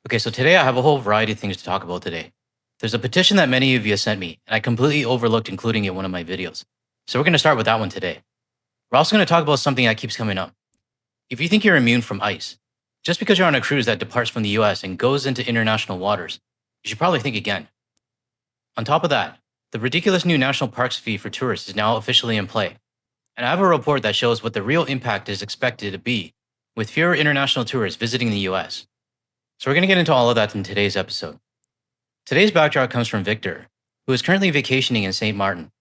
Okay, so today I have a whole variety of things to talk about today. There's a petition that many of you sent me, and I completely overlooked including it in one of my videos. So we're going to start with that one today. We're also going to talk about something that keeps coming up. If you think you're immune from ICE, just because you're on a cruise that departs from the US and goes into international waters, you should probably think again. On top of that, the ridiculous new national parks fee for tourists is now officially in play. And I have a report that shows what the real impact is expected to be with fewer international tourists visiting the US. So we're going to get into all of that in today's episode. Today's backdrop comes from Victor, who is currently vacationing in St. Martin.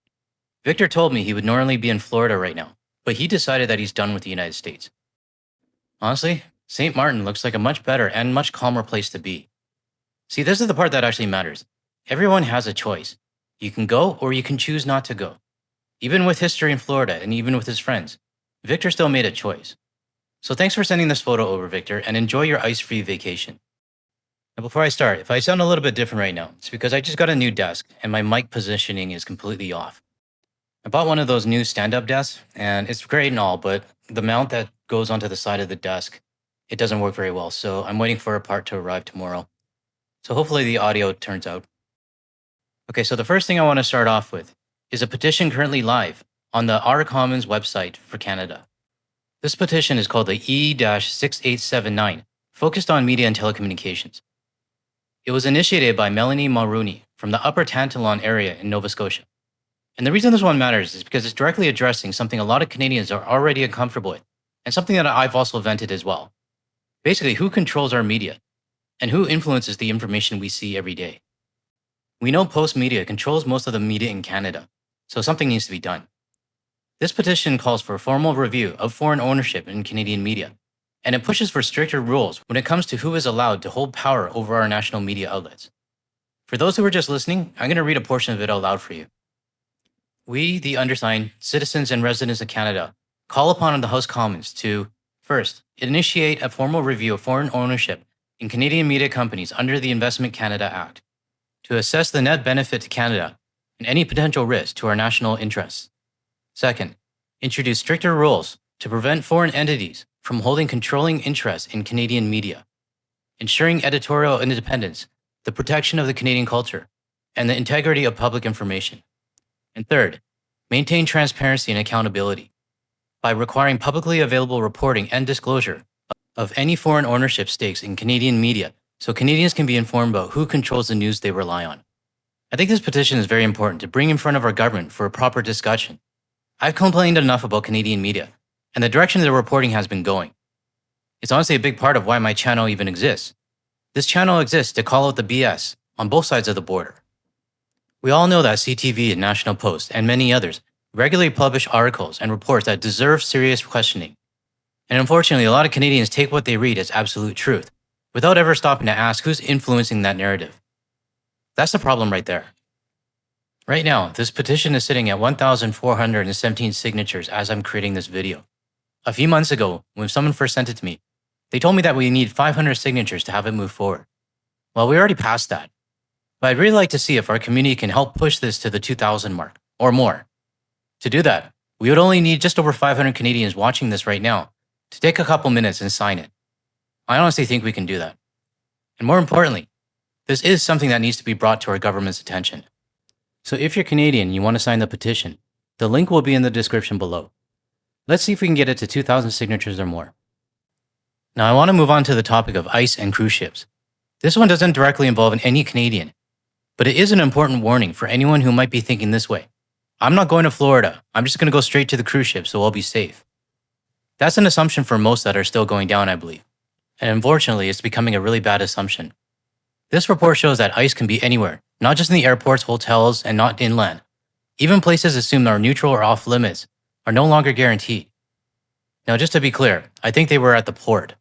Victor told me he would normally be in Florida right now, but he decided that he's done with the United States. Honestly, St. Martin looks like a much better and much calmer place to be. See, this is the part that actually matters. Everyone has a choice. You can go or you can choose not to go. Even with history in Florida and even with his friends, Victor still made a choice. So thanks for sending this photo over, Victor, and enjoy your ice-free vacation. Now, before I start, if I sound a little bit different right now, it's because I just got a new desk and my mic positioning is completely off. I bought one of those new stand-up desks, and it's great and all, but the mount that goes onto the side of the desk, it doesn't work very well, so I'm waiting for a part to arrive tomorrow. So hopefully the audio turns out. Okay, so the first thing I want to start off with is a petition currently live on the Our Commons website for Canada. This petition is called the E-6879, focused on media and telecommunications. It was initiated by Melanie Mulrooney from the Upper Tantalon area in Nova Scotia. And the reason this one matters is because it's directly addressing something a lot of Canadians are already uncomfortable with, and something that I've also vented as well. Basically, who controls our media, and who influences the information we see every day? We know Post Media controls most of the media in Canada, so something needs to be done. This petition calls for a formal review of foreign ownership in Canadian media, and it pushes for stricter rules when it comes to who is allowed to hold power over our national media outlets. For those who are just listening, I'm going to read a portion of it out loud for you. We, the undersigned, citizens and residents of Canada, call upon the House Commons to, first, initiate a formal review of foreign ownership in Canadian media companies under the Investment Canada Act, to assess the net benefit to Canada and any potential risk to our national interests. Second, introduce stricter rules to prevent foreign entities from holding controlling interests in Canadian media, ensuring editorial independence, the protection of the Canadian culture, and the integrity of public information. And third, maintain transparency and accountability by requiring publicly available reporting and disclosure of any foreign ownership stakes in Canadian media so Canadians can be informed about who controls the news they rely on. I think this petition is very important to bring in front of our government for a proper discussion. I've complained enough about Canadian media and the direction the reporting has been going. It's honestly a big part of why my channel even exists. This channel exists to call out the BS on both sides of the border. We all know that CTV and National Post and many others regularly publish articles and reports that deserve serious questioning. And unfortunately, a lot of Canadians take what they read as absolute truth, without ever stopping to ask who's influencing that narrative. That's the problem right there. Right now, this petition is sitting at 1,417 signatures as I'm creating this video. A few months ago, when someone first sent it to me, they told me that we need 500 signatures to have it move forward. Well, we already passed that. But I'd really like to see if our community can help push this to the 2,000 mark, or more. To do that, we would only need just over 500 Canadians watching this right now to take a couple minutes and sign it. I honestly think we can do that. And more importantly, this is something that needs to be brought to our government's attention. So if you're Canadian and you want to sign the petition, the link will be in the description below. Let's see if we can get it to 2,000 signatures or more. Now I want to move on to the topic of ICE and cruise ships. This one doesn't directly involve any Canadian, but it is an important warning for anyone who might be thinking this way. I'm not going to Florida. I'm just going to go straight to the cruise ship so I'll be safe. That's an assumption for most that are still going down, I believe. And unfortunately, it's becoming a really bad assumption. This report shows that ICE can be anywhere, not just in the airports, hotels, and not inland. Even places assumed are neutral or off limits are no longer guaranteed. Now, just to be clear, I think they were at the port,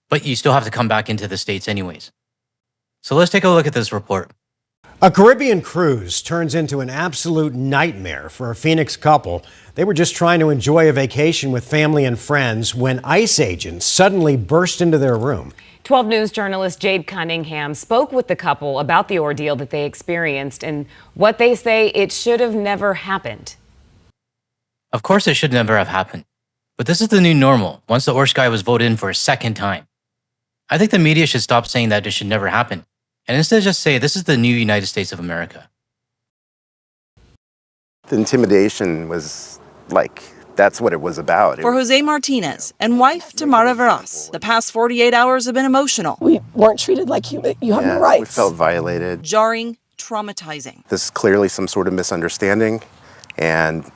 but you still have to come back into the States anyways. So let's take a look at this report. A Caribbean cruise turns into an absolute nightmare for a Phoenix couple. They were just trying to enjoy a vacation with family and friends when ICE agents suddenly burst into their room. 12 News journalist Jade Cunningham spoke with the couple about the ordeal that they experienced and what they say it should have never happened. Of course it should never have happened, but this is the new normal once the Orsh guy was voted in for a second time. I think the media should stop saying that it should never happen, and instead just say this is the new United States of America. The intimidation was like, that's what it was about. For Jose Martinez and wife Tamara Veras, the past 48 hours have been emotional. We weren't treated like you have no rights. We felt violated. Jarring, traumatizing. This is clearly some sort of misunderstanding, and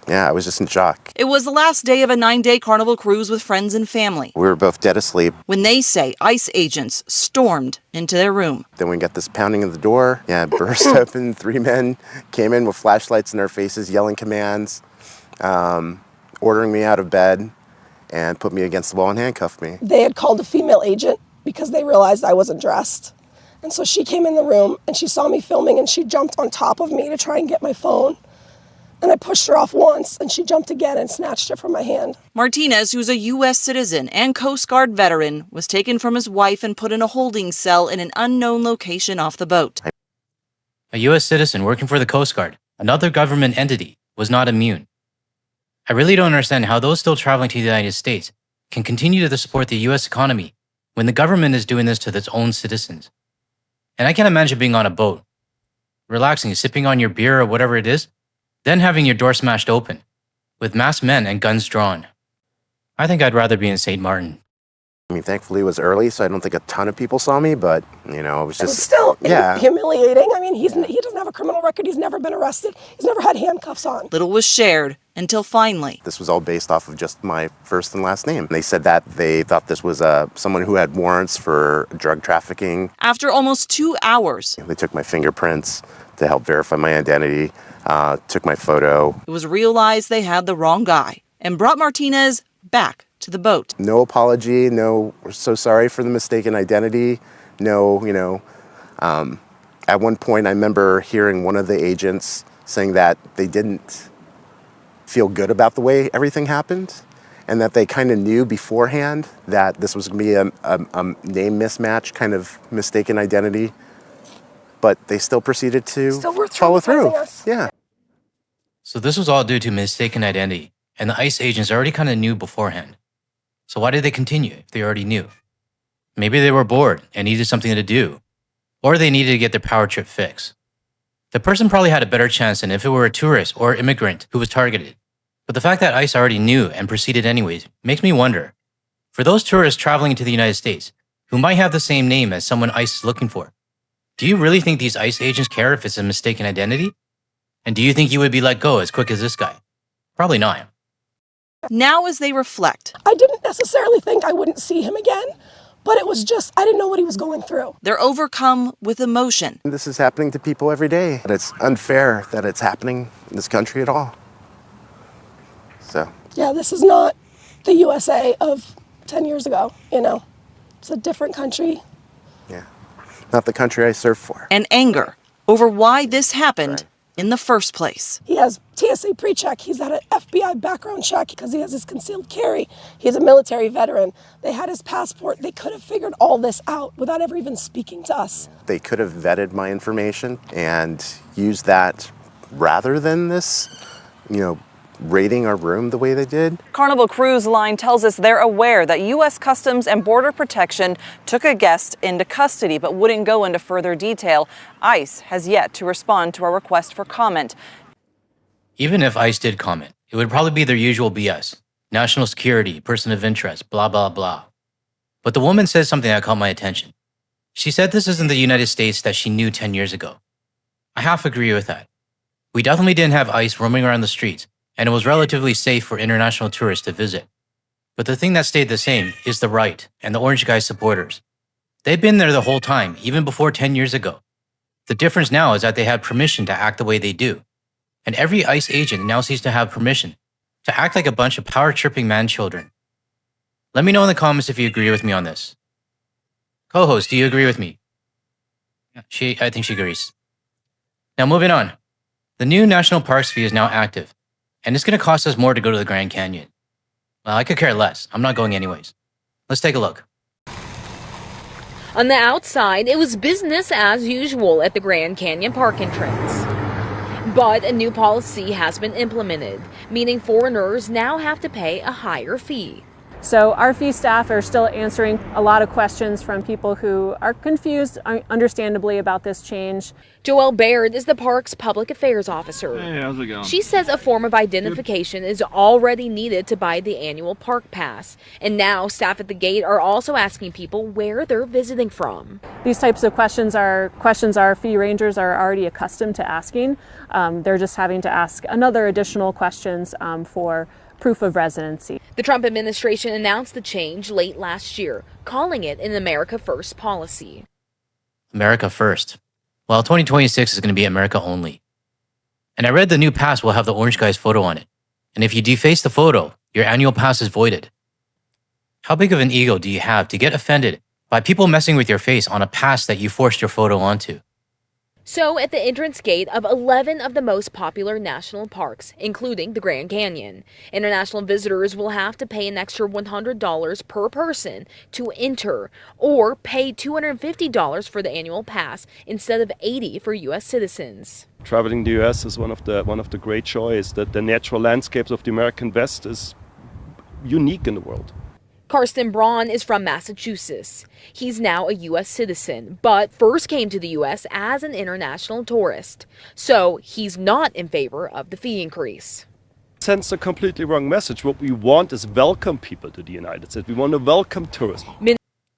I was just in shock. It was the last day of a 9-day Carnival cruise with friends and family. We were both dead asleep. When they say ICE agents stormed into their room. Then we got this pounding of the door. Yeah, it burst open. 3 men came in with flashlights in their faces, yelling commands, ordering me out of bed, and put me against the wall and handcuffed me. They had called a female agent because they realized I wasn't dressed. And so she came in the room and she saw me filming and she jumped on top of me to try and get my phone. And I pushed her off once, and she jumped again and snatched it from my hand. Martinez, who's a U.S. citizen and Coast Guard veteran, was taken from his wife and put in a holding cell in an unknown location off the boat. A U.S. citizen working for the Coast Guard, another government entity, was not immune. I really don't understand how those still traveling to the United States can continue to support the U.S. economy when the government is doing this to its own citizens. And I can't imagine being on a boat, relaxing, sipping on your beer or whatever it is, then having your door smashed open, with masked men and guns drawn. I think I'd rather be in St. Martin. I mean, thankfully it was early, so I don't think a ton of people saw me, but, it was just... It was still humiliating. I mean, he doesn't have a criminal record. He's never been arrested. He's never had handcuffs on. Little was shared until finally. This was all based off of just my first and last name. They said that they thought this was someone who had warrants for drug trafficking. After almost 2 hours, They took my fingerprints to help verify my identity. Took my photo. it was realized they had the wrong guy and brought Martinez back to the boat. No apology, no, we're so sorry for the mistaken identity. No, at one point I remember hearing one of the agents saying that they didn't feel good about the way everything happened and that they kind of knew beforehand that this was going to be a name mismatch, kind of mistaken identity. But they still proceeded to follow through. Us. Yeah. So this was all due to mistaken identity, and the ICE agents already kind of knew beforehand. So why did they continue if they already knew? Maybe they were bored and needed something to do, or they needed to get their power trip fixed. The person probably had a better chance than if it were a tourist or immigrant who was targeted. But the fact that ICE already knew and proceeded anyways makes me wonder, for those tourists traveling to the United States who might have the same name as someone ICE is looking for, do you really think these ICE agents care if it's a mistaken identity? And do you think you would be let go as quick as this guy? Probably not. Now as they reflect, I didn't necessarily think I wouldn't see him again, but it was just, I didn't know what he was going through. they're overcome with emotion. This is happening to people every day. And it's unfair that it's happening in this country at all. So. Yeah, this is not the USA of 10 years ago, It's a different country. Yeah. Not the country I serve for. And anger over why this happened in the first place. He has TSA pre-check. He's had an FBI background check because he has his concealed carry. He's a military veteran. They had his passport. They could have figured all this out without ever even speaking to us. They could have vetted my information and used that rather than this, raiding our room the way they did. Carnival Cruise Line tells us they're aware that U.S. Customs and Border Protection took a guest into custody but wouldn't go into further detail. ICE has yet to respond to our request for comment. Even if ICE did comment, it would probably be their usual BS. National security, person of interest, blah, blah, blah. But the woman said something that caught my attention. She said this isn't the United States that she knew 10 years ago. I half agree with that. We definitely didn't have ICE roaming around the streets, and it was relatively safe for international tourists to visit. But the thing that stayed the same is the right and the Orange Guy supporters. They've been there the whole time, even before 10 years ago. The difference now is that they had permission to act the way they do. And every ICE agent now seems to have permission to act like a bunch of power-tripping man-children. Let me know in the comments if you agree with me on this. Co-host, do you agree with me? I think she agrees. Now moving on. The new National Parks fee is now active, and it's going to cost us more to go to the Grand Canyon. Well, I could care less. I'm not going anyways. Let's take a look. On the outside, it was business as usual at the Grand Canyon Park entrance. But a new policy has been implemented, meaning foreigners now have to pay a higher fee. So our fee staff are still answering a lot of questions from people who are confused, understandably, about this change. Joelle Baird is the park's public affairs officer. Hey, how's it going? She says a form of identification is already needed to buy the annual park pass. And now staff at the gate are also asking people where they're visiting from. These types of questions our fee rangers are already accustomed to asking. They're just having to ask another additional questions for proof of residency. The Trump administration announced the change late last year, calling it an America First policy. America first. Well, 2026 is going to be America only. And I read the new pass will have the orange guy's photo on it. And if you deface the photo, your annual pass is voided. How big of an ego do you have to get offended by people messing with your face on a pass that you forced your photo onto? So at the entrance gate of 11 of the most popular national parks, including the Grand Canyon, international visitors will have to pay an extra $100 per person to enter, or pay $250 for the annual pass instead of $80 for U.S. citizens. Traveling the U.S. is one of the great joys that the natural landscapes of the American West is unique in the world. Karsten Braun is from Massachusetts. He's now a U.S. citizen, but first came to the U.S. as an international tourist. So he's not in favor of the fee increase. Sends a completely wrong message. What we want is welcome people to the United States. We want to welcome tourism.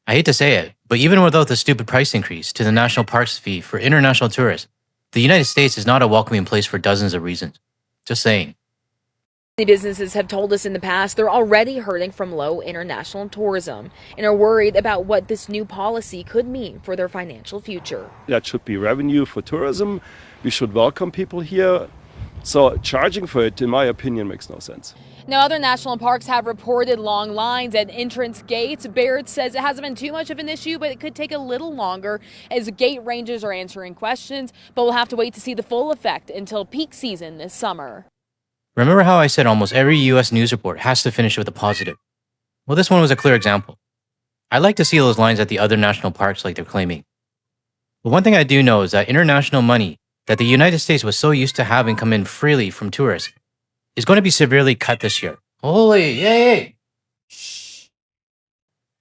I hate to say it, but even without the stupid price increase to the national parks fee for international tourists, the United States is not a welcoming place for dozens of reasons. Just saying. Many businesses have told us in the past they're already hurting from low international tourism and are worried about what this new policy could mean for their financial future. That should be revenue for tourism. We should welcome people here. So charging for it, in my opinion, makes no sense. Now, other national parks have reported long lines at entrance gates. Baird says it hasn't been too much of an issue, but it could take a little longer as gate rangers are answering questions. But we'll have to wait to see the full effect until peak season this summer. Remember how I said almost every US news report has to finish with a positive? Well, this one was a clear example. I'd like to see those lines at the other national parks like they're claiming. But one thing I do know is that international money that the United States was so used to having come in freely from tourists is going to be severely cut this year. Holy, yay! Shh.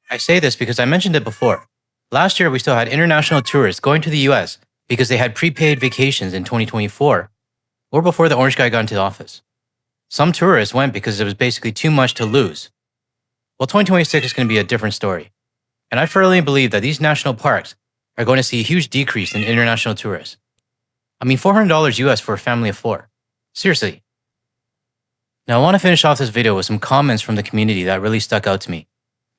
I say this because I mentioned it before. Last year, we still had international tourists going to the US because they had prepaid vacations in 2024 or before the orange guy got into office. Some tourists went because it was basically too much to lose. Well, 2026 is going to be a different story. And I firmly believe that these national parks are going to see a huge decrease in international tourists. I mean, $400 US for a family of 4. Seriously. Now, I want to finish off this video with some comments from the community that really stuck out to me.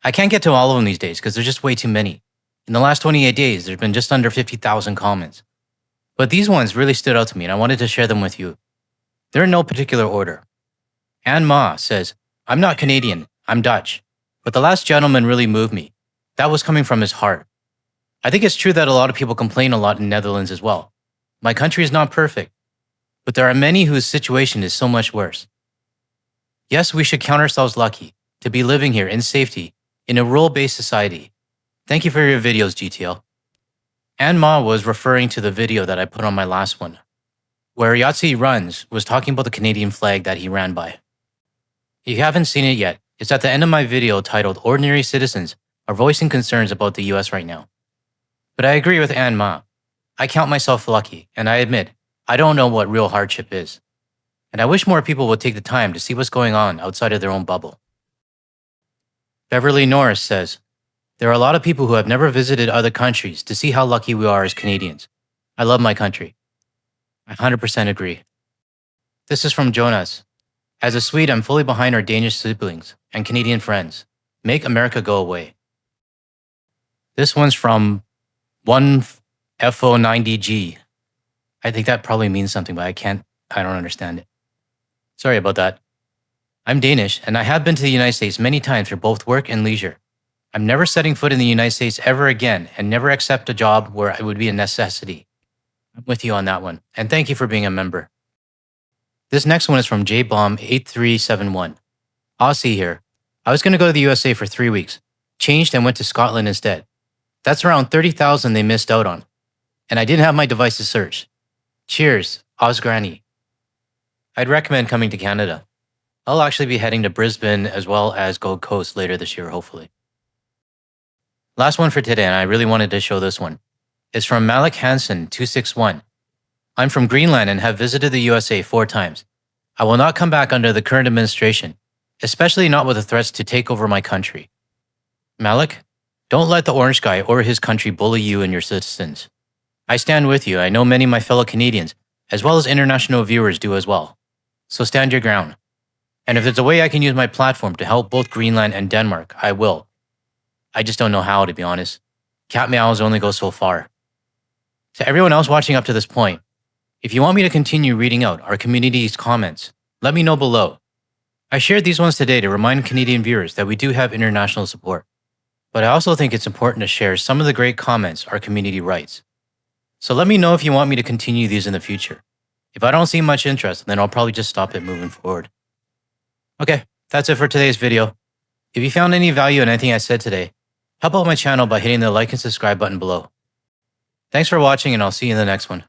I can't get to all of them these days because there's just way too many. In the last 28 days, there's been just under 50,000 comments. But these ones really stood out to me and I wanted to share them with you. They're in no particular order. Anne Ma says, "I'm not Canadian, I'm Dutch. But the last gentleman really moved me. That was coming from his heart. I think it's true that a lot of people complain a lot in Netherlands as well. My country is not perfect, but there are many whose situation is so much worse. Yes, we should count ourselves lucky to be living here in safety in a rule-based society. Thank you for your videos, GTL." Anne Ma was referring to the video that I put on my last one, where Yahtzee Runs was talking about the Canadian flag that he ran by. If you haven't seen it yet, it's at the end of my video titled "Ordinary Citizens Are Voicing Concerns About the US Right Now." But I agree with Anne Ma. I count myself lucky, and I admit, I don't know what real hardship is. And I wish more people would take the time to see what's going on outside of their own bubble. Beverly Norris says, "There are a lot of people who have never visited other countries to see how lucky we are as Canadians. I love my country." I 100% agree. This is from Jonas. "As a Swede, I'm fully behind our Danish siblings and Canadian friends. Make America go away." This one's from 1FO90G. I think that probably means something, but I don't understand it. Sorry about that. "I'm Danish, and I have been to the United States many times for both work and leisure. I'm never setting foot in the United States ever again and never accept a job where it would be a necessity." I'm with you on that one, and thank you for being a member. This next one is from JBomb8371. Aussie here. "I was going to go to the USA for 3 weeks, changed and went to Scotland instead. That's around 30,000 they missed out on, and I didn't have my devices searched. Cheers, Oz Granny." I'd recommend coming to Canada. I'll actually be heading to Brisbane as well as Gold Coast later this year, hopefully. Last one for today, and I really wanted to show this one. It's from Malik Hansen 261. I'm from Greenland and have visited the USA 4 times. I will not come back under the current administration, especially not with the threats to take over my country. Malik, don't let the orange guy or his country bully you and your citizens. I stand with you. I know many of my fellow Canadians, as well as international viewers, do as well. So stand your ground. And if there's a way I can use my platform to help both Greenland and Denmark, I will. I just don't know how, to be honest. Cat meows only go so far. To everyone else watching up to this point, if you want me to continue reading out our community's comments, let me know below. I shared these ones today to remind Canadian viewers that we do have international support. But I also think it's important to share some of the great comments our community writes. So let me know if you want me to continue these in the future. If I don't see much interest, then I'll probably just stop it moving forward. Okay, that's it for today's video. If you found any value in anything I said today, help out my channel by hitting the like and subscribe button below. Thanks for watching, and I'll see you in the next one.